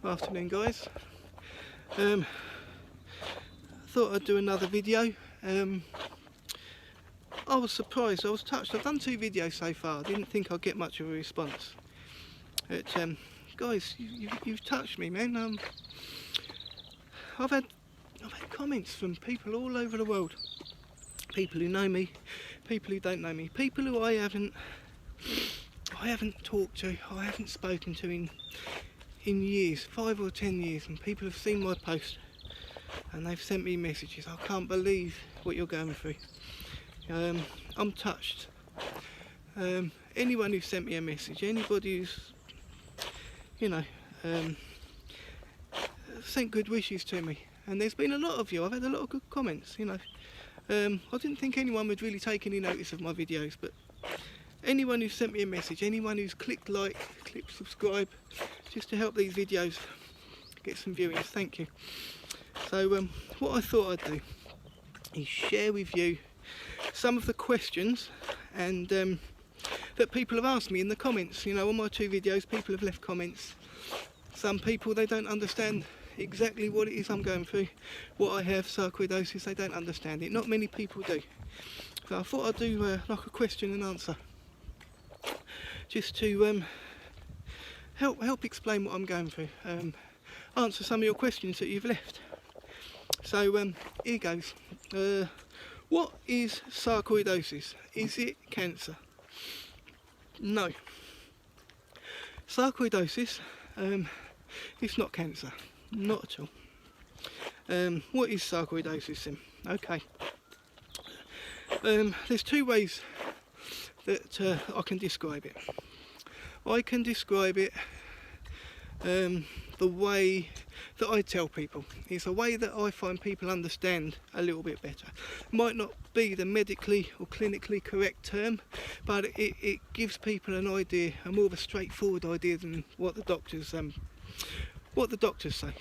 Afternoon, guys. Thought I'd do another video. I was surprised, I was touched. I've done 2 videos so far. I didn't think I'd get much of a response. But guys, you've touched me, man. I've had comments from people all over the world. People who know me, people who don't know me, people who I haven't talked to, I haven't spoken to in years, 5 or 10 years, and people have seen my post and they've sent me messages. I can't believe what you're going through. I'm touched. Anyone who sent me a message, anybody who's, sent good wishes to me, and there's been a lot of you. I've had a lot of good comments. I didn't think anyone would really take any notice of my videos, but anyone who's sent me a message, anyone who's clicked like, clicked subscribe, just to help these videos get some viewings, thank you. So what I thought I'd do is share with you some of the questions and that people have asked me in the comments. On my 2 videos, people have left comments. Some people, they don't understand exactly what it is I'm going through, what I have, sarcoidosis. They don't understand it. Not many people do. So I thought I'd do like a question and answer, just to help explain what I'm going through, answer some of your questions that you've left. So here goes. What is sarcoidosis? Is it cancer? No. Sarcoidosis, it's not cancer, not at all. What is sarcoidosis then? Okay. There's 2 ways that I can describe it. I can describe it the way that I tell people. It's a way that I find people understand a little bit better. Might not be the medically or clinically correct term, but it gives people an idea, a more of a straightforward idea than what the doctors say.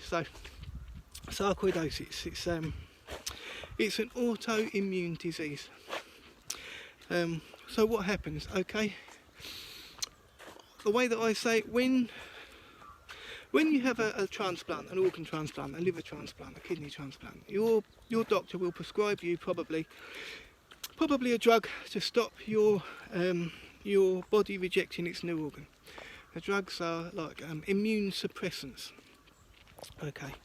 So, sarcoidosis, it's an autoimmune disease. So what happens? Okay, the way that I say it, when you have a transplant, an organ transplant, a liver transplant, a kidney transplant, your doctor will prescribe you probably a drug to stop your body rejecting its new organ. The drugs are like immune suppressants. Okay,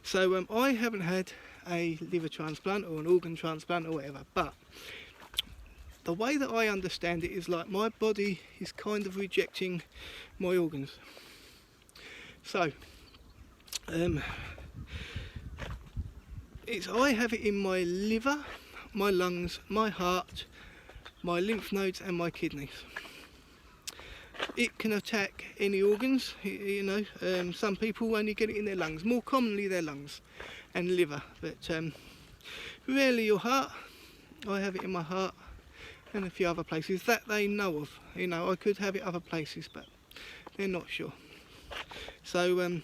so I haven't had a liver transplant or an organ transplant or whatever, but the way that I understand it is like my body is kind of rejecting my organs. So, I have it in my liver, my lungs, my heart, my lymph nodes and my kidneys. It can attack any organs, some people only get it in their lungs, more commonly their lungs and liver, but rarely your heart. I have it in my heart and a few other places that they know of. I could have it other places, but they're not sure. So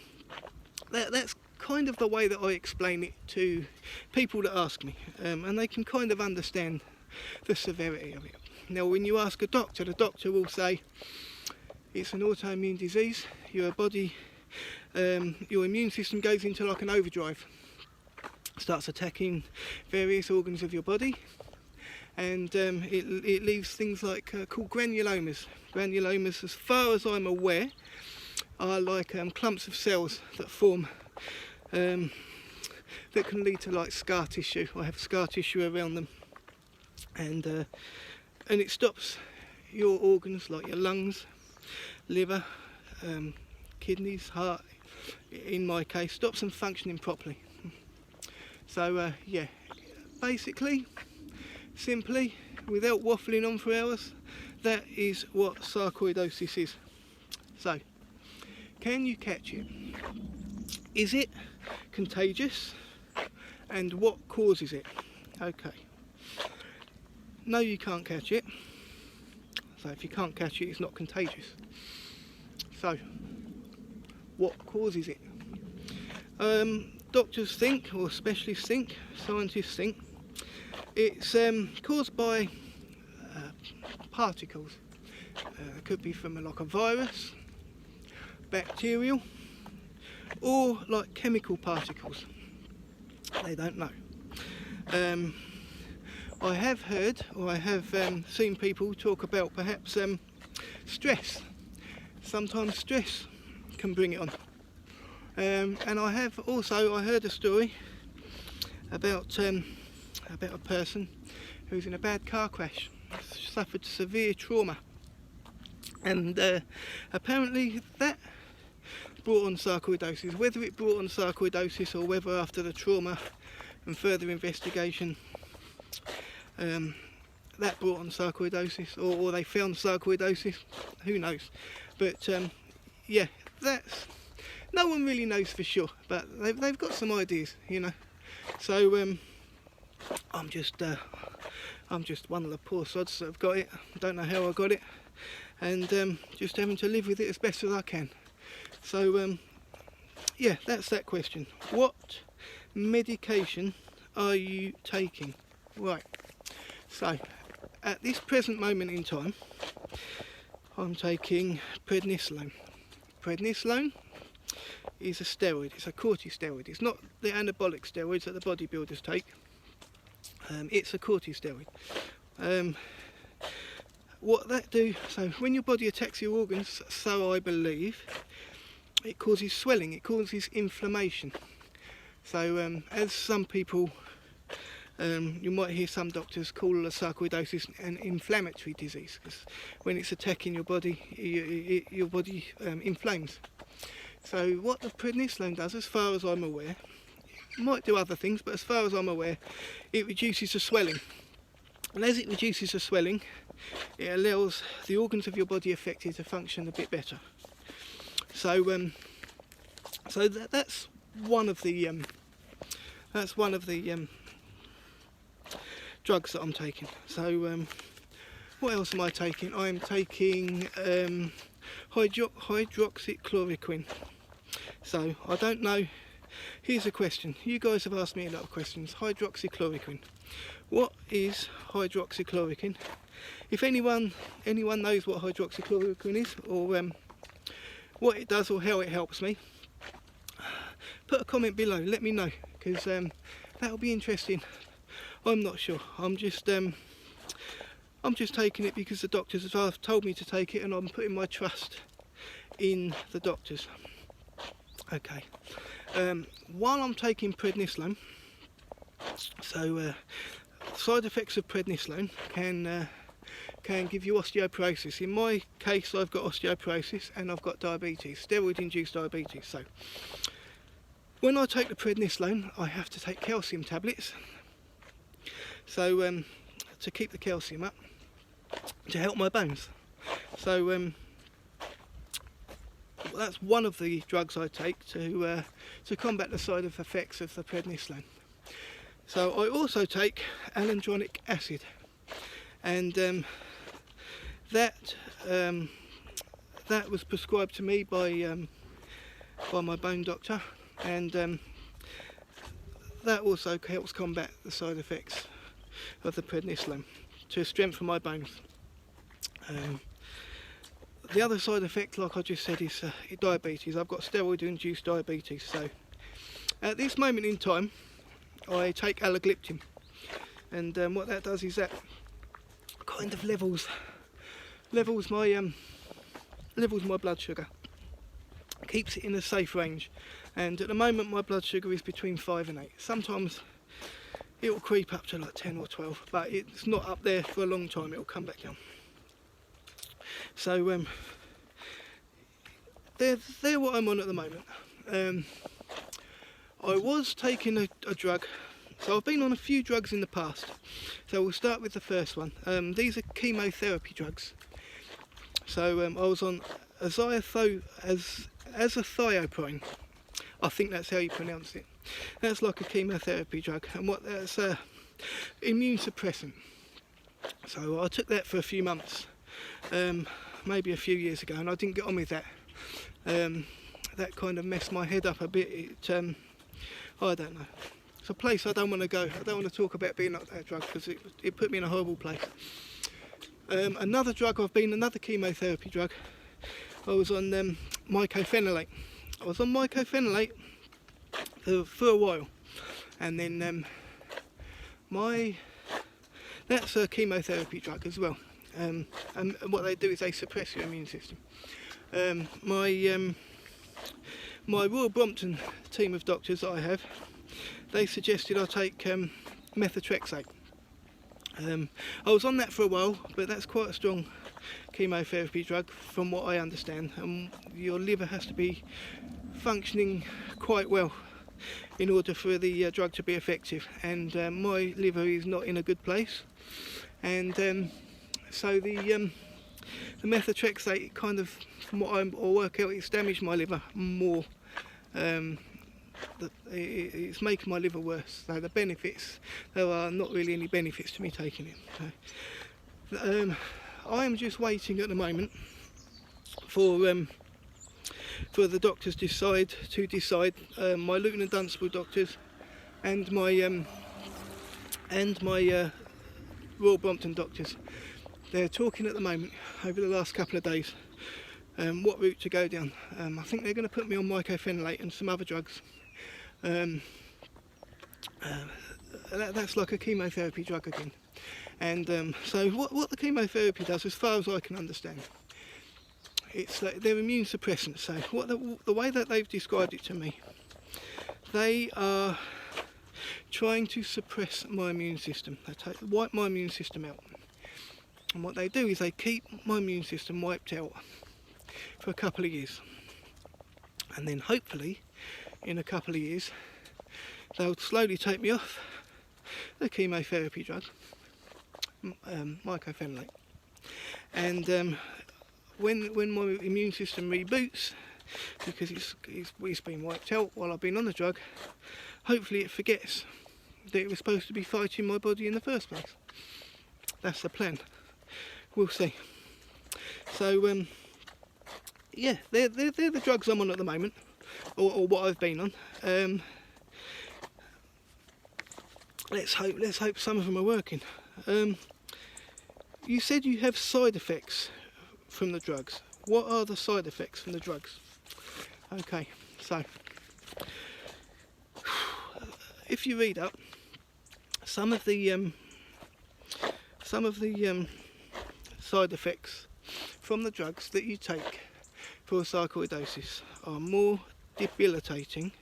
that's kind of the way that I explain it to people that ask me, and they can kind of understand the severity of it. Now when you ask a doctor, the doctor will say it's an autoimmune disease. Your body, your immune system goes into like an overdrive, starts attacking various organs of your body, and it leaves things like called granulomas. Granulomas, as far as I'm aware, are like clumps of cells that form, that can lead to like scar tissue, or have scar tissue around them, and it stops your organs like your lungs, liver, kidneys, heart, in my case, stops them functioning properly. So yeah, basically, simply, without waffling on for hours, that is what sarcoidosis is. So, can you catch it? Is it contagious? And what causes it? Okay. No, you can't catch it. So if you can't catch it, it's not contagious. So, what causes it? Doctors think, or specialists think, scientists think, it's caused by particles. It could be from like a virus, bacterial, or like chemical particles. They don't know. I have heard, or I have seen people talk about perhaps stress. Sometimes stress can bring it on. And I heard a story about a person who's in a bad car crash, suffered severe trauma, and apparently that brought on sarcoidosis. Whether it brought on sarcoidosis or whether after the trauma and further investigation that brought on sarcoidosis, or they found sarcoidosis, who knows. But yeah, that's, no one really knows for sure, but they've got some ideas, you know. So I'm just one of the poor sods that have got it. I don't know how I got it, and just having to live with it as best as I can. So yeah, that's that question. What medication are you taking? Right, so at this present moment in time, I'm taking prednisolone. Prednisolone is a steroid, it's a corticosteroid. It's not the anabolic steroids that the bodybuilders take. It's a corticosteroid. What that do, so when your body attacks your organs, so I believe, it causes swelling, it causes inflammation. So as some people, you might hear some doctors call a sarcoidosis an inflammatory disease, because when it's attacking your body, your body inflames. So what the prednisolone does, as far as I'm aware, it might do other things, but as far as I'm aware, it reduces the swelling. And as it reduces the swelling, it allows the organs of your body affected to function a bit better. So that's one of the drugs that I'm taking. So what else am I taking? I'm taking hydroxychloroquine. So I don't know. Here's a question. You guys have asked me a lot of questions. Hydroxychloroquine. What is hydroxychloroquine? If anyone knows what hydroxychloroquine is, or what it does or how it helps me, put a comment below. Let me know, because that'll be interesting. I'm not sure. I'm just taking it because the doctors have told me to take it, and I'm putting my trust in the doctors. Okay. While I'm taking prednisolone, so side effects of prednisolone can give you osteoporosis. In my case, I've got osteoporosis and I've got diabetes, steroid-induced diabetes. So when I take the prednisolone, I have to take calcium tablets. So to keep the calcium up, to help my bones. So that's one of the drugs I take to combat the side effects of the prednisolone. So I also take alendronic acid, and that was prescribed to me by my bone doctor, and that also helps combat the side effects of the prednisolone to strengthen my bones. The other side effect, like I just said, is diabetes. I've got steroid-induced diabetes. So at this moment in time, I take alogliptin, and what that does is that kind of levels my blood sugar, keeps it in a safe range. And at the moment, my blood sugar is between 5 and 8. Sometimes it will creep up to like 10 or 12, but it's not up there for a long time. It will come back down. So they're what I'm on at the moment. I was taking a drug, so I've been on a few drugs in the past. So we'll start with the first one. These are chemotherapy drugs. So I was on azathioprine. I think that's how you pronounce it. That's like a chemotherapy drug, and what that's immune suppressant. So I took that for a few months, maybe a few years ago, and I didn't get on with that. That kind of messed my head up a bit. I don't know. It's a place I don't want to go. I don't want to talk about being on that drug because it put me in a horrible place. Another drug another chemotherapy drug, I was on mycophenolate. I was on mycophenolate for a while, and then that's a chemotherapy drug as well, and what they do is they suppress your immune system. My Royal Brompton team of doctors that I have, they suggested I take methotrexate. I was on that for a while, but that's quite a strong chemotherapy drug from what I understand, and your liver has to be functioning quite well in order for the drug to be effective, and my liver is not in a good place, and so the methotrexate kind of, from what I work out, it's damaged my liver more. It's making my liver worse. So the benefits, there are not really any benefits to me taking it. So, I am just waiting at the moment for the doctors to decide. My Luton and Dunstable doctors and my Royal Brompton doctors, they're talking at the moment over the last couple of days what route to go down. I think they're going to put me on mycophenolate and some other drugs. That's like a chemotherapy drug again. And so what the chemotherapy does, as far as I can understand, it's like they're immune suppressants. So what the way that they've described it to me, they are trying to suppress my immune system. They wipe my immune system out. And what they do is they keep my immune system wiped out for a couple of years. And then hopefully, in a couple of years, they'll slowly take me off the chemotherapy drug, mycophenolate. And when my immune system reboots, because it's been wiped out while I've been on the drug, hopefully it forgets that it was supposed to be fighting my body in the first place. That's the plan. We'll see. So yeah, they're the drugs I'm on at the moment, or what I've been on. Let's hope some of them are working. You said you have side effects from the drugs. What are the side effects from the drugs? Okay, so if you read up, some of the side effects from the drugs that you take for sarcoidosis are more debilitating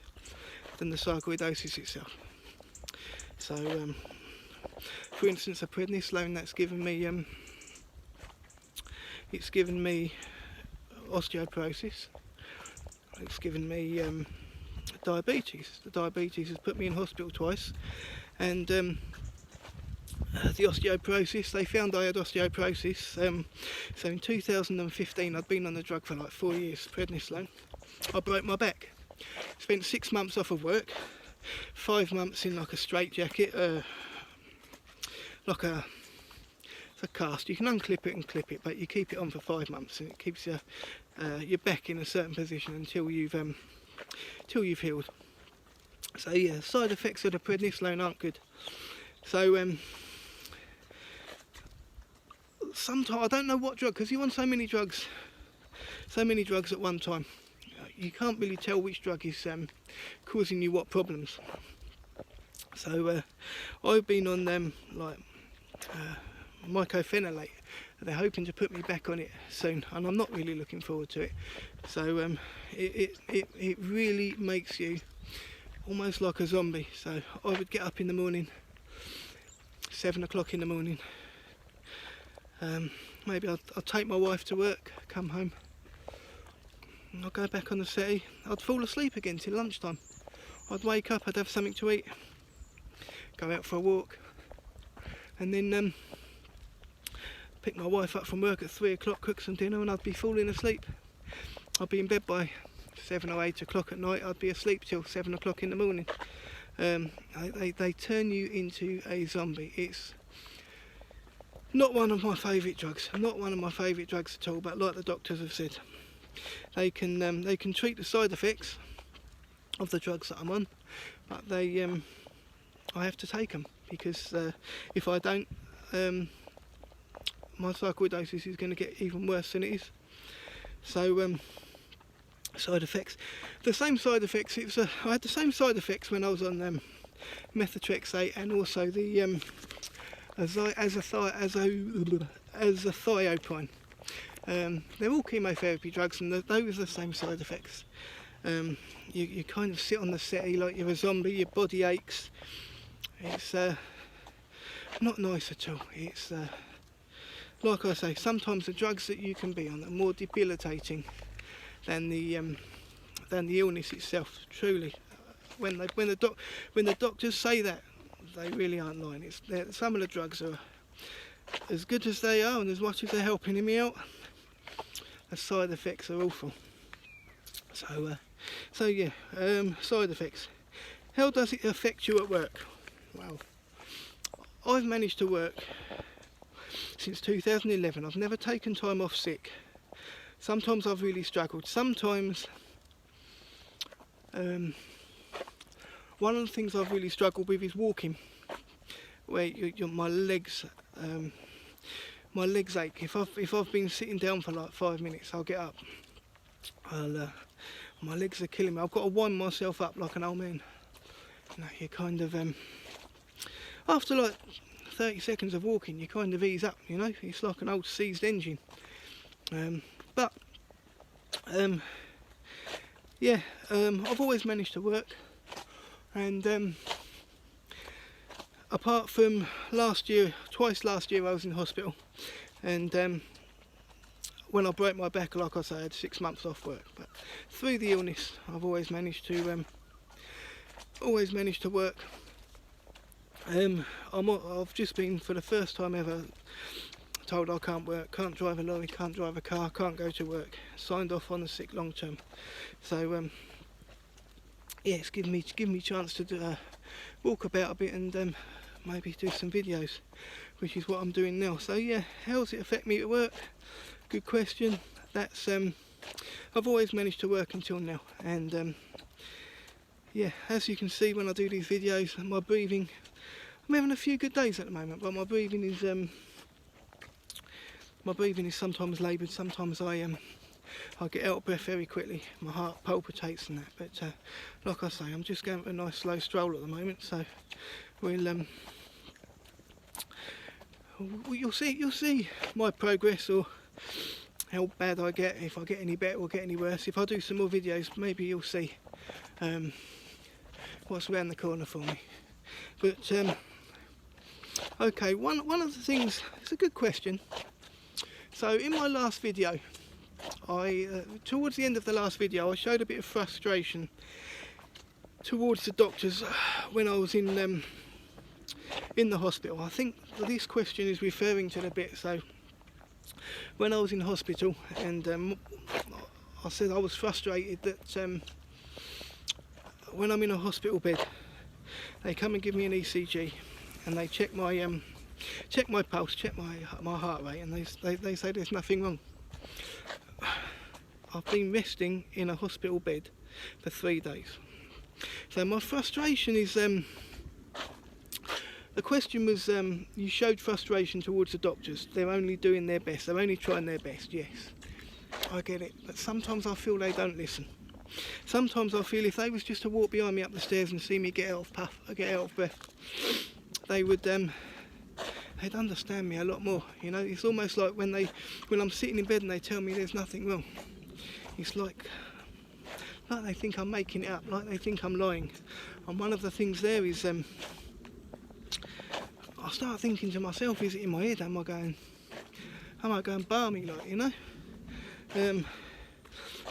than the sarcoidosis itself. So, for instance, a prednisolone that's given me, it's given me osteoporosis. It's given me diabetes. The diabetes has put me in hospital twice, and the osteoporosis, they found I had osteoporosis. So in 2015, I'd been on the drug for like 4 years, prednisolone. I broke my back. Spent 6 months off of work, 5 months in like a straitjacket, like it's a cast. You can unclip it and clip it, but you keep it on for 5 months, and it keeps your back in a certain position until you've healed. So yeah, side effects of the prednisolone aren't good. So sometimes I don't know what drug, because you're on so many drugs at one time. You can't really tell which drug is causing you what problems. So I've been on mycophenolate. They're hoping to put me back on it soon, and I'm not really looking forward to it. So it really makes you almost like a zombie. So I would get up in the morning, 7 o'clock in the morning. Maybe I'll take my wife to work, come home, and I'll go back on the settee. I'd fall asleep again till lunchtime. I'd wake up, I'd have something to eat, go out for a walk, and then pick my wife up from work at 3 o'clock, cook some dinner, and I'd be falling asleep. I'd be in bed by 7 or 8 o'clock at night. I'd be asleep till 7 o'clock in the morning. They turn you into a zombie. It's not one of my favourite drugs. Not one of my favourite drugs at all. But like the doctors have said, they can treat the side effects of the drugs that I'm on, but I have to take them, because if I don't, my sarcoidosis is going to get even worse than it is. So side effects. The same side effects. I had the same side effects when I was on methotrexate, and also the azathioprine. They're all chemotherapy drugs, and those are the same side effects. You kind of sit on the settee like you're a zombie. Your body aches. It's not nice at all. It's like I say, sometimes the drugs that you can be on are more debilitating than the illness itself. Truly, when the doctors say that, they really aren't lying. Some of the drugs are as good as they are, and as much as they're helping me out, the side effects are awful. So yeah, side effects. How does it affect you at work? Well, I've managed to work since 2011. I've never taken time off sick. Sometimes I've really struggled. Sometimes one of the things I've really struggled with is walking, where my legs ache. If I've been sitting down for like 5 minutes, I'll get up. My legs are killing me. I've got to wind myself up like an old man. You know, you kind of after like 30 seconds of walking, you kind of ease up. You know, it's like an old seized engine. I've always managed to work, and apart from twice last year I was in hospital, and when I broke my back, like I say, I had 6 months off work. But through the illness, I've always managed to work. I've just been, for the first time ever, told I can't work, can't drive a lorry, can't drive a car, can't go to work. Signed off on the sick long term. So yeah, it's given me a chance to walk about a bit and maybe do some videos, which is what I'm doing now. So yeah, how does it affect me at work? Good question. That's I've always managed to work until now, and yeah, as you can see when I do these videos, my breathing, I'm having a few good days at the moment, but my breathing is sometimes laboured. Sometimes I get out of breath very quickly. My heart palpitates and that. But like I say, I'm just going for a nice slow stroll at the moment. So you'll see my progress, or how bad I get, if I get any better or get any worse. If I do some more videos, maybe you'll see what's around the corner for me. But okay, one of the things, it's a good question. So in my last video, towards the end of the last video, I showed a bit of frustration towards the doctors when I was in the hospital. I think this question is referring to the bit. So when I was in hospital, and I said I was frustrated that when I'm in a hospital bed, they come and give me an ECG, and they check my pulse, check my heart rate, and they say there's nothing wrong. I've been resting in a hospital bed for 3 days. So my frustration is, the question was, you showed frustration towards the doctors. They're only doing their best. They're only trying their best. Yes, I get it. But sometimes I feel they don't listen. Sometimes I feel if they was just to walk behind me up the stairs and see me get out of breath, they would they'd understand me a lot more. You know, it's almost like when I'm sitting in bed and they tell me there's nothing wrong. It's like they think I'm making it up, like they think I'm lying. And one of the things there is, I start thinking to myself, is it in my head? Am I going balmy, like, you know?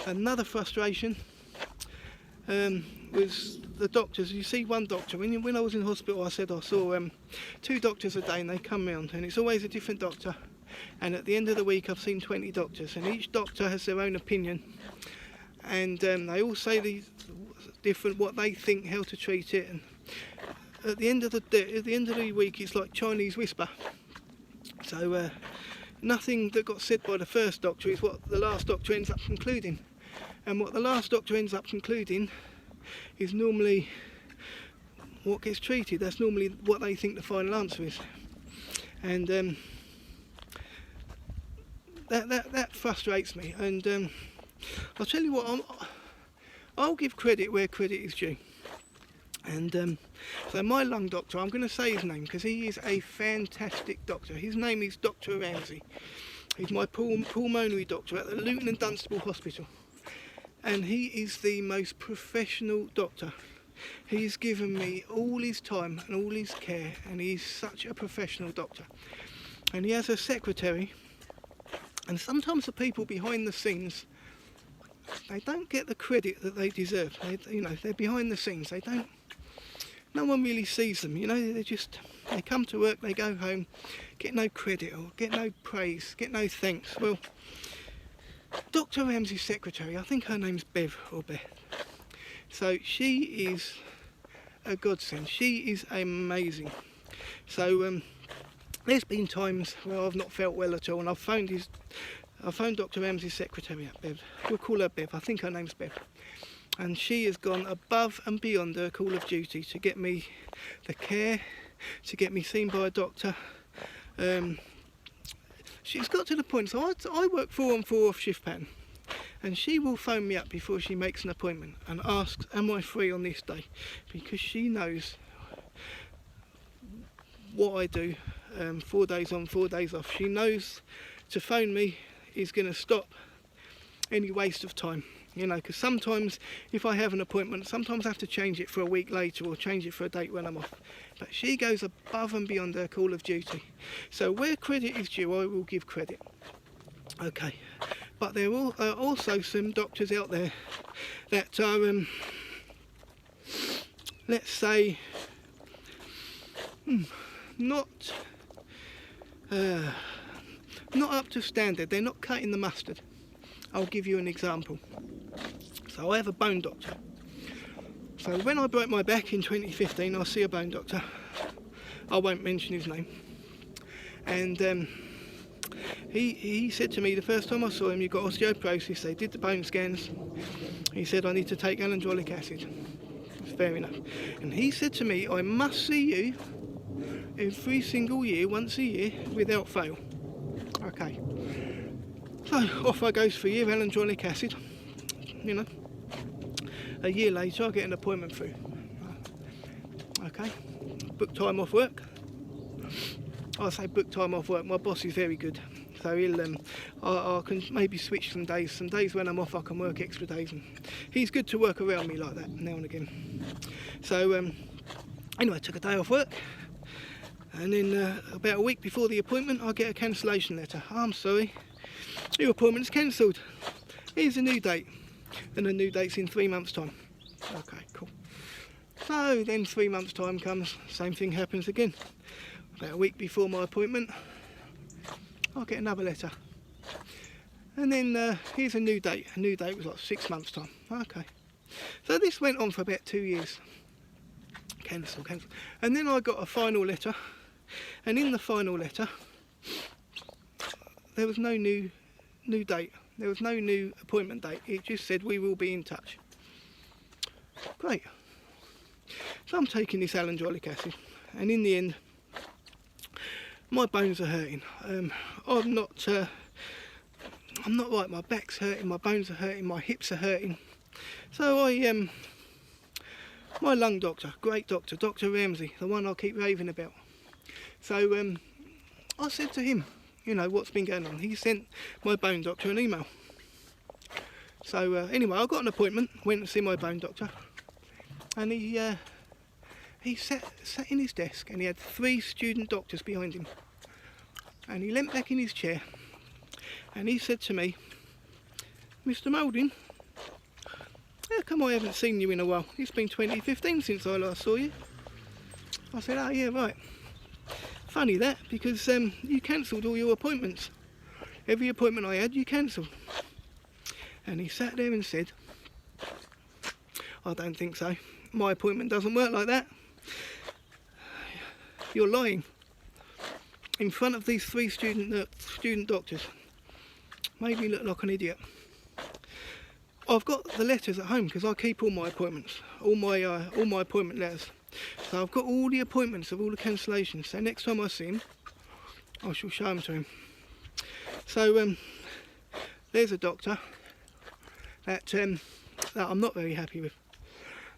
Another frustration was the doctors. You see one doctor, when I was in hospital, I said I saw 2 doctors a day, and they come round, and it's always a different doctor. And at the end of the week, I've seen 20 doctors, and each doctor has their own opinion, and they all say these different, what they think, how to treat it. And at the end of the week, it's like Chinese whisper. So nothing that got said by the first doctor is what the last doctor ends up concluding, and what the last doctor ends up concluding is normally what gets treated. That's normally what they think the final answer is, and that frustrates me. And I'll tell you what, I'll give credit where credit is due. And so my lung doctor, I'm going to say his name because he is a fantastic doctor. His name is Dr. Ramsey. He's my pulmonary doctor at the Luton and Dunstable Hospital. And he is the most professional doctor. He's given me all his time and all his care, and he's such a professional doctor. And he has a secretary, and sometimes the people behind the scenes, they don't get the credit that they deserve. They're behind the scenes. No one really sees them. They come to work, they go home, get no credit or get no praise, get no thanks. Well, Dr. Ramsey's secretary, I think her name's Bev or Beth. So she is a godsend. She is amazing. So there's been times where I've not felt well at all, and I've phoned Dr. Ramsey's secretary up, Bev. We'll call her Bev. I think her name's Bev. And she has gone above and beyond her call of duty to get me the care, to get me seen by a doctor. She's got to the point, so I work 4 on 4 off shift pattern, and she will phone me up before she makes an appointment and asks, am I free on this day? Because she knows what I do, 4 days on, 4 days off. She knows to phone me is going to stop any waste of time. Because sometimes if I have an appointment, sometimes I have to change it for a week later or change it for a date when I'm off. But she goes above and beyond her call of duty. So where credit is due, I will give credit. Okay, but there are also some doctors out there that are, let's say, not up to standard. They're not cutting the mustard. I'll give you an example. So I have a bone doctor. So when I broke my back in 2015, I see a bone doctor. I won't mention his name. And he said to me the first time I saw him, you've got osteoporosis. They did the bone scans. He said, I need to take alendrolic acid. It's fair enough. And he said to me, I must see you every single year, once a year, without fail. Okay. So off I goes for a year, alendrolic acid. A year later I get an appointment through. Okay, book time off work. I say book time off work, my boss is very good. So I can maybe switch some days. Some days when I'm off I can work extra days. And he's good to work around me like that now and again. So anyway, I took a day off work. And then about a week before the appointment I get a cancellation letter. Oh, I'm sorry, your appointment's cancelled. Here's a new date. And the new date's in 3 months' time. Okay, cool. So then 3 months' time comes, same thing happens again. About a week before my appointment, I'll get another letter. And then here's a new date. A new date was like 6 months' time. Okay. So this went on for about 2 years. Cancel. And then I got a final letter. And in the final letter, there was no new date. There was no new appointment date. It just said we will be in touch. Great. So I'm taking this alendrolic acid, and in the end, my bones are hurting. I'm not right. My back's hurting. My bones are hurting. My hips are hurting. So my lung doctor, great doctor, Dr. Ramsey, the one I keep raving about. So I said to him, what's been going on. He sent my bone doctor an email. So anyway, I got an appointment, went to see my bone doctor, and he sat in his desk, and he had 3 student doctors behind him. And he leant back in his chair, and he said to me, Mr. Moulding, how come I haven't seen you in a while? It's been 2015 since I last saw you. I said, oh yeah, right. Funny that, because you cancelled all your appointments. Every appointment I had, you cancelled. And he sat there and said, I don't think so. My appointment doesn't work like that. You're lying. In front of these 3 student doctors. Made me look like an idiot. I've got the letters at home because I keep all my appointments, all my appointment letters. So I've got all the appointments of all the cancellations. So next time I see him, I shall show them to him. So there's a doctor. that I'm not very happy with.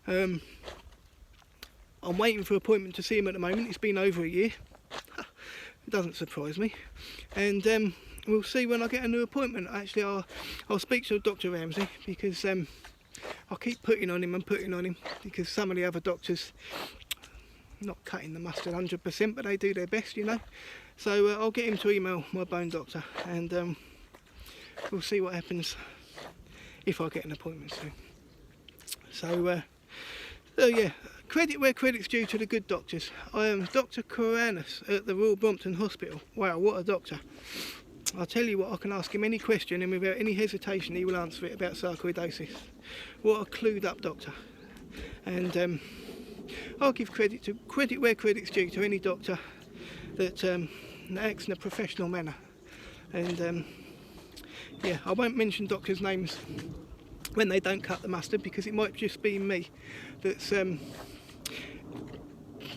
I'm waiting for an appointment to see him at the moment. It's been over a year. It doesn't surprise me. And we'll see when I get a new appointment. Actually, I'll speak to Dr. Ramsey, because I keep putting on him because some of the other doctors, not cutting the mustard 100%, but they do their best, you know. So I'll get him to email my bone doctor, and we'll see what happens if I get an appointment soon. So yeah, credit where credit's due to the good doctors. I am Dr. Koranis at the Royal Brompton Hospital. Wow, what a doctor. I'll tell you what, I can ask him any question and without any hesitation he will answer it about sarcoidosis. What a clued up doctor. And I'll give credit where credit's due to any doctor that acts in a professional manner. And yeah, I won't mention doctors' names when they don't cut the mustard, because it might just be me that's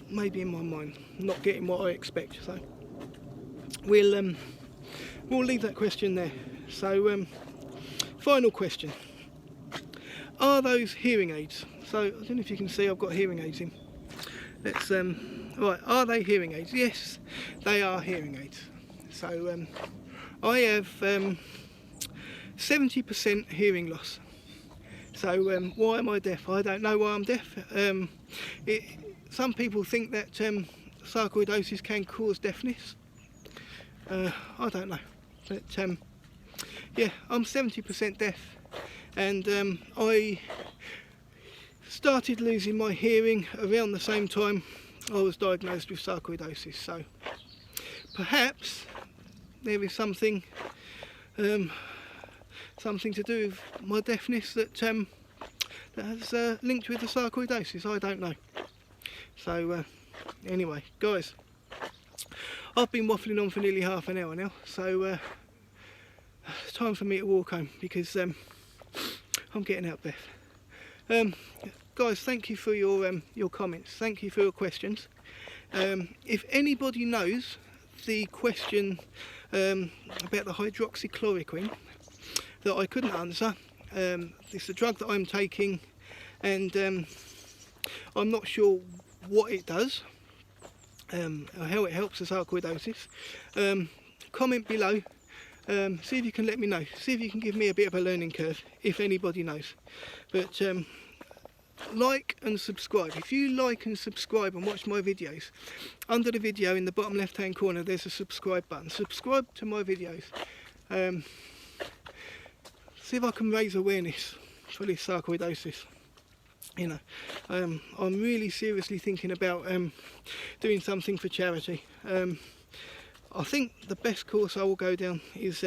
maybe in my mind not getting what I expect. So we'll leave that question there. So final question: are those hearing aids? So I don't know if you can see, I've got hearing aids in. Let's right, are they hearing aids? Yes, they are hearing aids. So I have 70% hearing loss. So why am I deaf? I don't know why I'm deaf. Some people think that sarcoidosis can cause deafness. I don't know. But yeah, I'm 70% deaf, and I started losing my hearing around the same time I was diagnosed with sarcoidosis. So perhaps there is something to do with my deafness that has linked with the sarcoidosis. I don't know. So anyway, guys, I've been waffling on for nearly half an hour now, so it's time for me to walk home, because I'm getting out deaf. Guys, thank you for your comments. Thank you for your questions. If anybody knows the question about the hydroxychloroquine that I couldn't answer, it's a drug that I'm taking, and I'm not sure what it does, or how it helps with sarcoidosis. Comment below, see if you can let me know, see if you can give me a bit of a learning curve, if anybody knows. But like and subscribe. If you like and subscribe and watch my videos, under the video in the bottom left hand corner there's a subscribe button. Subscribe to my videos. See if I can raise awareness for this sarcoidosis. You know, I'm really seriously thinking about doing something for charity. I think the best course I will go down is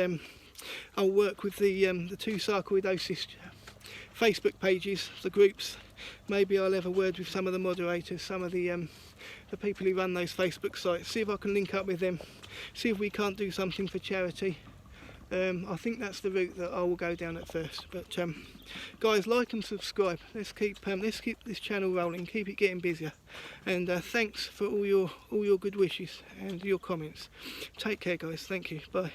I'll work with the two sarcoidosis Facebook pages, the groups. Maybe I'll have a word with some of the moderators, some of the people who run those Facebook sites, see if I can link up with them, see if we can't do something for charity. I think that's the route that I will go down at first. But guys, like and subscribe. Let's keep this channel rolling, keep it getting busier. And thanks for all your good wishes and your comments. Take care, guys. Thank you. Bye.